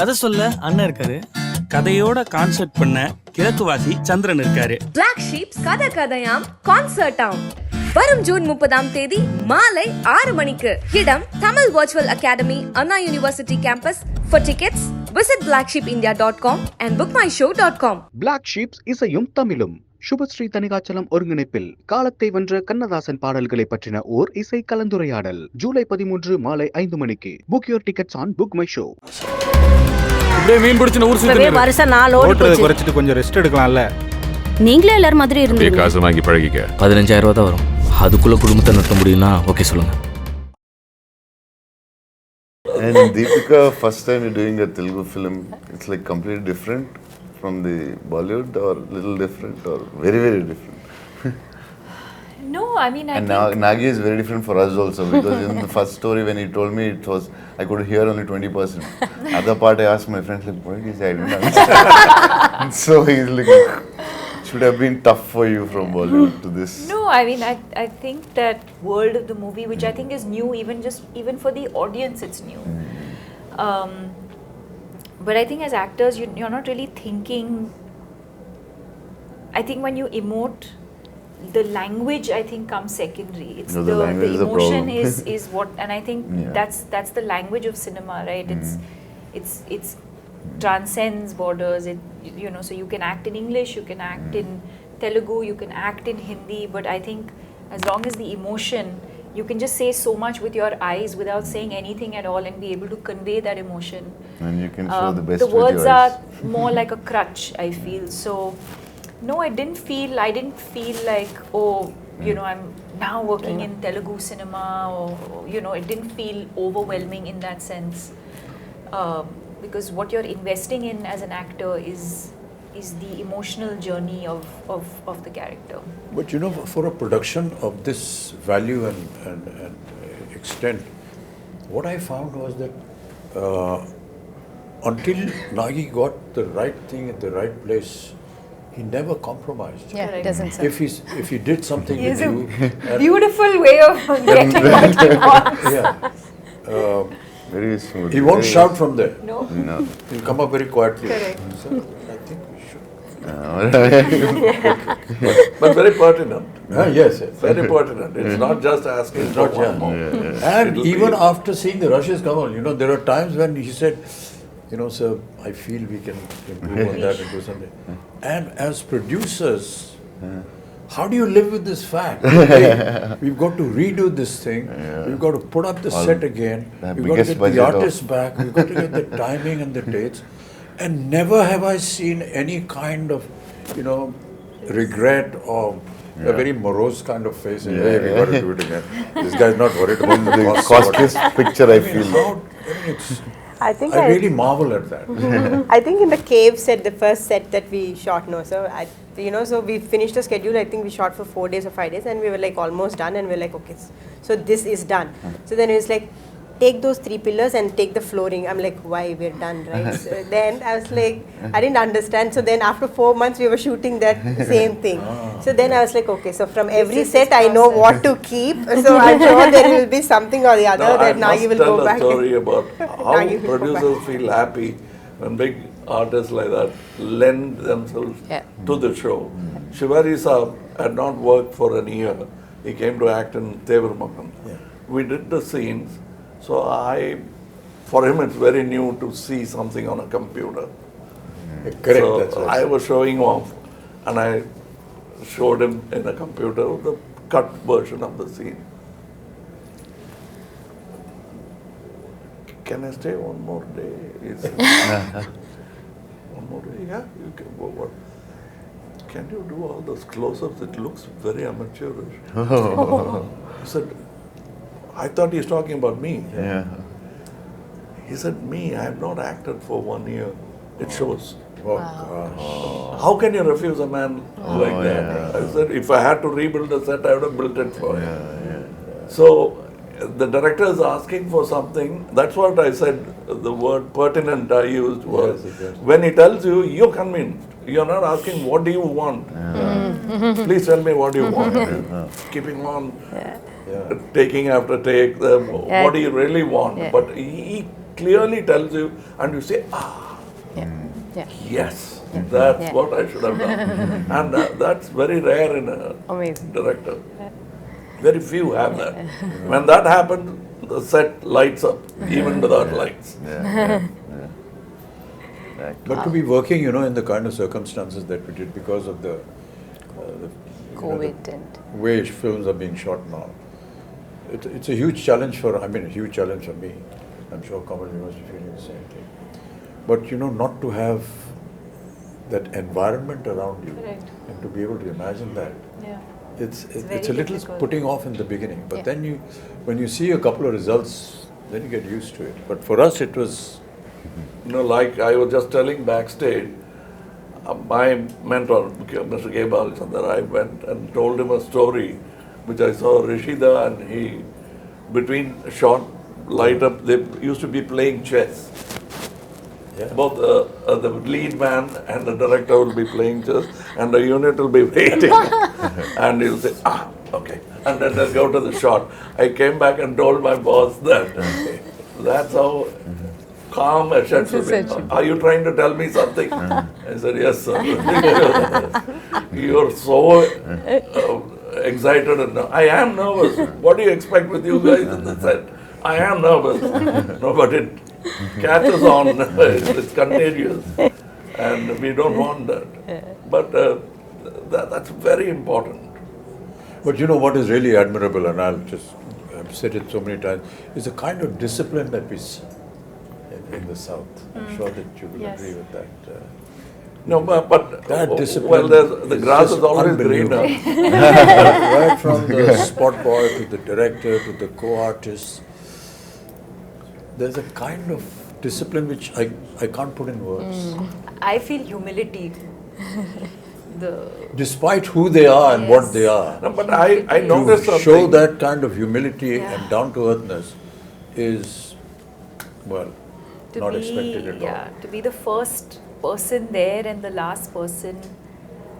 கதை சொல்ல அண்ணன் இருக்காரு. கதையோட கான்செப்ட் பண்ண கிழக்குவாசி சந்திரன் இருக்காரு. Blacksheep கதையாம் கான்சர்ட்டாம் வரும் ஜூன் 30ஆம் தேதி மாலை 6 மணிக்கு. இடம் Tamil virtual academy, Anna university campus. For tickets, visit blacksheepindia.com and bookmyshow.com. Blacksheep இசையும் தமிழும் சுபஸ்ரீ தனிகாச்சலம் ஒருங்கிணைப்பில் காலத்தை வென்ற கண்ணதாசன் பாடல்களை பற்றின ஓர் இசை கலந்துரையாடல். ஜூலை 13 மாலை 5 மணிக்கு. Book your tickets on Book My Show. இப்படியே மீன் பிடிச்சு ஊர் சுத்தி வருஷம் 4 ஓட்டுறத குறைச்சிட்டு கொஞ்சம் ரெஸ்ட் எடுக்கலாம்ல. நீங்களே எல்லாரும் மாதிரி இருந்தீங்க. காசு வாங்கி பழகிக்க. 15,000 ரூபாய் தான் வரும். அதுக்குள்ள குடும்பத்தை நடத்த முடியும்னா ஓகே சொல்லுங்க. And Deepika, first time you're doing a Telugu film, it's like completely different from the Bollywood, or little different, or very, very different? No, I mean, I and think... Nagi is very different for us also, because in the first story when he told me, it was, I could hear only 20%. Other part I asked my friends, like, what did he say? I didn't understand. So he's like, it should have been tough for you from Bollywood to this. No, I mean, I think that world of the movie, which I think is new, even for the audience, it's new. But I think as actors, you're not really thinking. I think when you emote, the language I think comes secondary. It's no, the emotion the is what, and I think that's the language of cinema, right? It's transcends borders. So you can act in English, you can act in Telugu, you can act in Hindi, but I think as long as the emotion, you can just say so much with your eyes without saying anything at all and be able to convey that emotion. And you can show the best the words with your eyes. are more like a crutch, I feel. So no, I didn't feel like, I'm now working in Telugu cinema, or it didn't feel overwhelming in that sense. Because what you're investing in as an actor is the emotional journey of the character. But for a production of this value and extent, what I found was that until Nagi got the right thing at the right place, he never compromised. Yeah, it doesn't sound. If he did something with you, Beautiful way of getting what he wants. Yeah. Very smooth. He won't shout from there. No. He'll come up very quietly. Correct. So I think we should. But very pertinent. Yes, very pertinent. It's not just asking. It's not just. And even after seeing the rushes, Kamal, there are times when he said, sir, I feel we can improve on that and do something. And as producers, how do you live with this fact? We've got to redo this thing. We've got to put up the set again. We've got to get the artists back. We've got to get the timing and the dates. And never have I seen any kind of, regret or a very morose kind of face. Hey, we got to do it again. This guy's not worried about the costliest picture, I feel. I really marvel at that. I think in the cave set, the first set that we shot, so we finished the schedule. I think we shot for 4 days or 5 days, and we were like almost done, and we were like, okay, so this is done. So then it was like, take those 3 pillars and take the flooring. I'm like, why? We're done, right? So then I was like, I didn't understand. So then after 4 months, we were shooting that same thing. So then I was like, okay, so from every set, I know what to keep. So I'm sure there will be something or the other that now you will go back. I must tell a story about how producers feel happy when big artists like that lend themselves to the show. Shivari Saab had not worked for a year. He came to act in Tevar Makan. We did the scenes. So for him it's very new to see something on a computer. Correct. So That's right. I was showing off, and I showed him in a computer the cut version of the scene. Can I stay one more day? He said, one more day? Yeah, you can go. What? Can you do all those close-ups? It looks very amateurish. I said, I thought he's talking about me. Yeah. He said, me, I have not acted for 1 year. It shows. Oh, gosh. How can you refuse a man like that? I said, if I had to rebuild the set, I would have built it for him. So the director is asking for something. That's what I said, the word pertinent I used was, when he tells you, you're convinced. You're not asking, what do you want? Please tell me what you want. Keeping on. Taking after take, what do you really want? But he clearly tells you, and you say, yes, that's what I should have done. And that's very rare in a director. Very few have that. When that happens, the set lights up, even without lights. But to be working, in the kind of circumstances that we did because of the COVID and way films are being shot now, it's a huge challenge a huge challenge for me. I'm sure Kamal, you must be feeling the same thing. But not to have that environment around you and to be able to imagine that, it's a little putting off in the beginning. But then when you see a couple of results, then you get used to it. But for us, it was. Like I was just telling backstage, my mentor, Mr. Kamal, I went and told him a story which I saw Rishida, and he, between shot, light up, they used to be playing chess. Both the lead man and the director will be playing chess, and the unit will be waiting. And he'll say, okay. And then they'll go to the shot. I came back and told my boss that that's how calm a shot should be. Are you trying to tell me something? I said, yes, sir. You're so excited. And I am nervous. What do you expect with you guys in the set? I am nervous. No, but it catches on. It's contagious. And we don't want that. But that's very important. But what is really admirable, and I've said it so many times, is the kind of discipline that we see in the South. I'm sure that you will agree with that. No, but that discipline. The grass is always greener. Right from the spot boy to the director to the co-artist, there's a kind of discipline which I can't put in words. I feel humility. Despite who they are and what they are. No, but I noticed to show that kind of humility and down-to-earthness is, not expected at all. To be the first person there and the last person,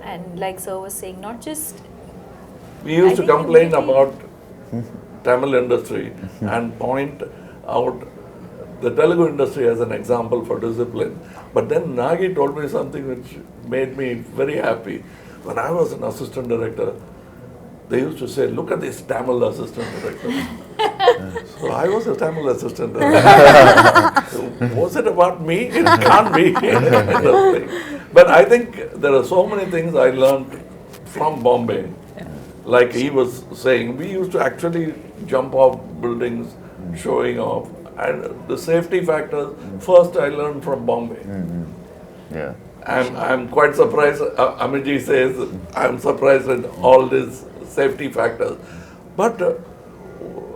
and like Sir was saying, not just. We used to complain about Tamil industry and point out the Telugu industry as an example for discipline. But then Nagi told me something which made me very happy. When I was an assistant director, they used to say, look at this Tamil assistant director. So I was a Tamil assistant director. So was it about me? It can't be. But I think there are so many things I learned from Bombay. Like he was saying, we used to actually jump off buildings, showing off. And the safety factors, first I learned from Bombay. I'm quite surprised. Amiji says, I'm surprised at all these safety factors. But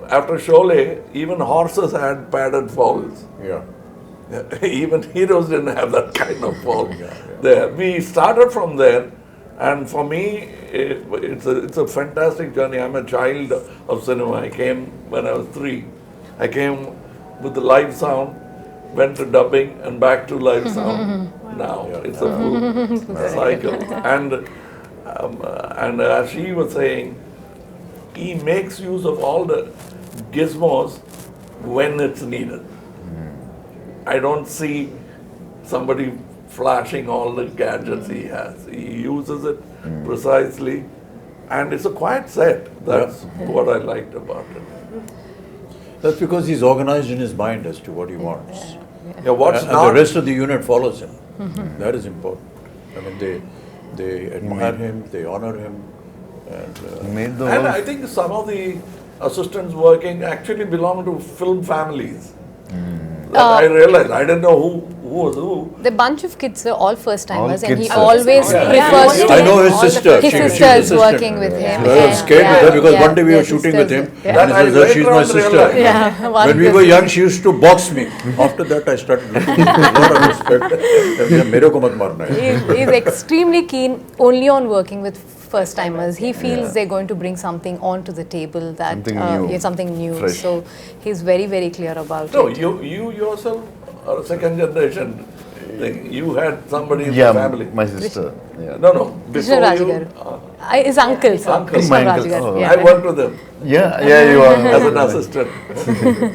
after Sholay, even horses had padded falls. Even heroes didn't have that kind of fall. There, we started from there, and for me, it's a fantastic journey. I'm a child of cinema. I came when I was 3. I came with the live sound, went to dubbing, and back to live sound. Now it's a full cycle. And as she was saying, he makes use of all the gizmos when it's needed. I don't see somebody flashing all the gadgets he has. He uses it precisely, and it's a quiet set. That's what I liked about it. That's because he's organized in his mind as to what he wants. And the rest of the unit follows him. That is important. I mean, they admire him, they honor him. And I think some of the assistants working actually belong to film families. I realized, I didn't know who was who. The bunch of kids are all first timers, and he kids always prefers to I know his sister. his She's sister is assistant. working with him. I was scared with her because one day we were shooting with him, and he says, she's my sister. When we were young, she used to box me. After that, I started looking with a lot of respect. Mere ko mat marna hai. He is extremely keen only on working with first timers. He feels they're going to bring something onto the table that Something new. something new. Fresh. So he's very, very clear about No, it. you yourself or a second generation thing. You had somebody in Yeah, the family. my sister. Yeah. No, before Krishna you. Raju His uncle, sir. Uncle. Krishna My Raju uncle. garu. Oh. Yeah. I worked with him Yeah, you are. as an assistant.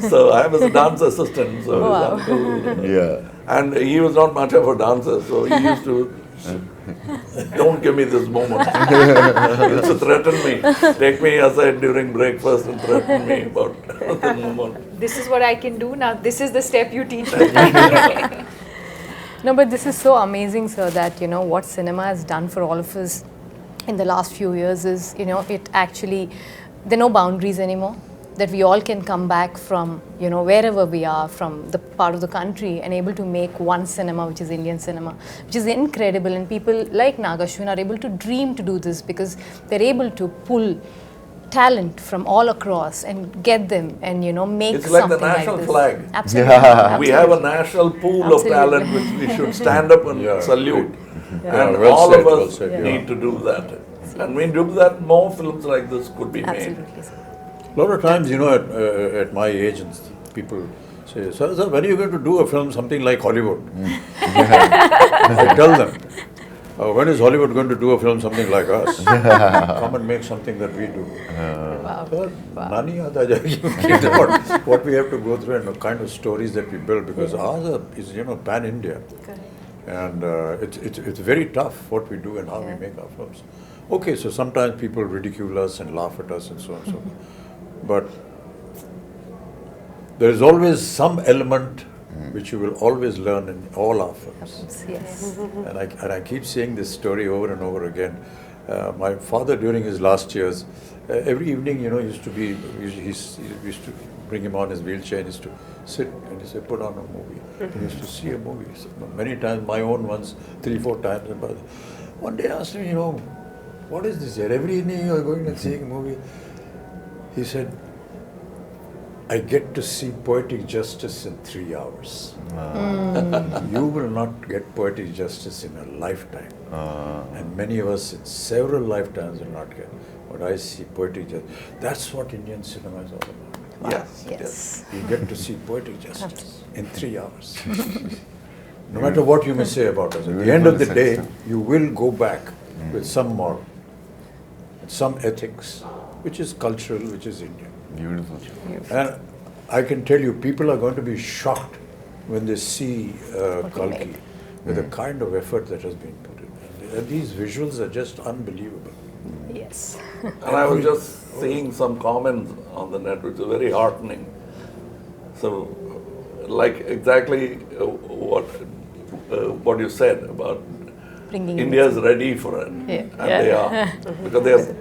So I was a dance assistant. So Wow. his uncle. Yeah. And he was not much of a dancer, so he used to. Don't give me this moment. He used to threaten me. Take me aside during breakfast and threaten me about the moment. This is what I can do now. This is the step you teach me. No, but this is so amazing, sir, that, you know, what cinema has done for all of us in the last few years is, you know, it actually, there are no boundaries anymore. That we all can come back from, you know, wherever we are, from the part of the country, and able to make one cinema, which is Indian cinema, which is incredible. And people like Aswin are able to dream to do this because they're able to pull talent from all across and get them and, you know, make It's like something the national this. flag. Absolutely. Yeah. We have a national pool Absolutely. of talent which we should stand up and Yeah, salute. Yeah, And well all said, of well us said, yeah. need to do that. And when we do that, more films like this could be made. Absolutely, sir. A lot of times, you know, at my age, and people say, sir, when are you going to do a film something like Hollywood? I tell them, when is Hollywood going to do a film something like us? Come and make something that we do. Wow. Sir, nani aata jayegi. What we have to go through and the kind of stories that we build, because ours is, you know, pan-India. And it's very tough what we do and how we make our films. Okay, so sometimes people ridicule us and laugh at us and so on and so forth. But there is always some element which you will always learn in all our films. Yes. And I keep saying this story over and over again. My father, during his last years, every evening, you know, he used to bring him on his wheelchair and used to sit and he said, put on a movie. He used to see a movie. So many times, my own ones, 3-4 times. And one day I asked him, you know, what is this here? Every evening you are going and seeing a movie. He said, I get to see poetic justice in 3 hours. You will not get poetic justice in a lifetime. And many of us in several lifetimes will not get. But I see poetic justice. That's what Indian cinema is all about. Yes. Yes. You get to see poetic justice in 3 hours. No matter what you may say about us, at the end of the day, you will go back with some moral, some ethics, which is cultural, which is Indian. Beautiful. And I can tell you, people are going to be shocked when they see Kalki with the kind of effort that has been put in. And these visuals are just unbelievable. Yes. And I was just seeing some comments on the net which are very heartening. So, like exactly what you said about Bringing India's ready for it. Yeah. And they are. Because they are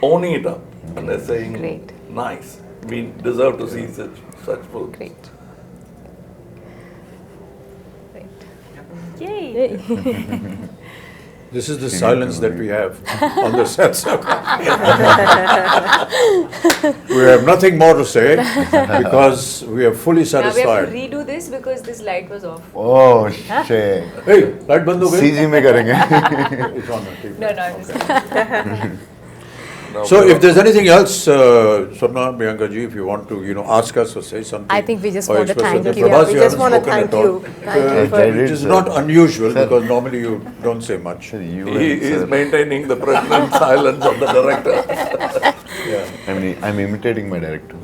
owning it up. And they're saying, Great. nice, we deserve to see such films. Great. Yay. This is the silence that we have on the sets. We have nothing more to say because we are fully Now we have to satisfied. redo this because this light was off. Oh, shit. Hey, light band ho gayi? CG में करेंगे. It's on the TV. No, I'm just So if there's anything else, Swapna, Priyanka ji, if you want to, you know, ask us or say something. I think we just or want to express thank something. you. Prabhas, We you just haven't want to spoken thank at all. you. Thank you for It is not unusual because normally you don't say much. He is maintaining the pregnant silence of the director. I'm imitating my director.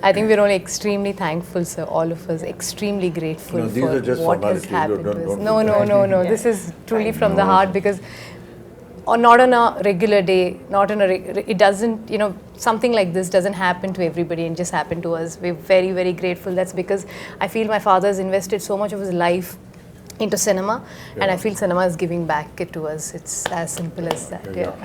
I think we're all extremely thankful, sir, all of us, extremely grateful No, these for are just what has formalities. happened Don't- to us. don't No, do no, that. no. This is truly from the heart because not on a regular day, not on a, it doesn't, you know, something like this doesn't happen to everybody and just happen to us. We're very, very grateful. That's because I feel my father has invested so much of his life into cinema and I feel cinema is giving back it to us. It's as simple as that. Yeah.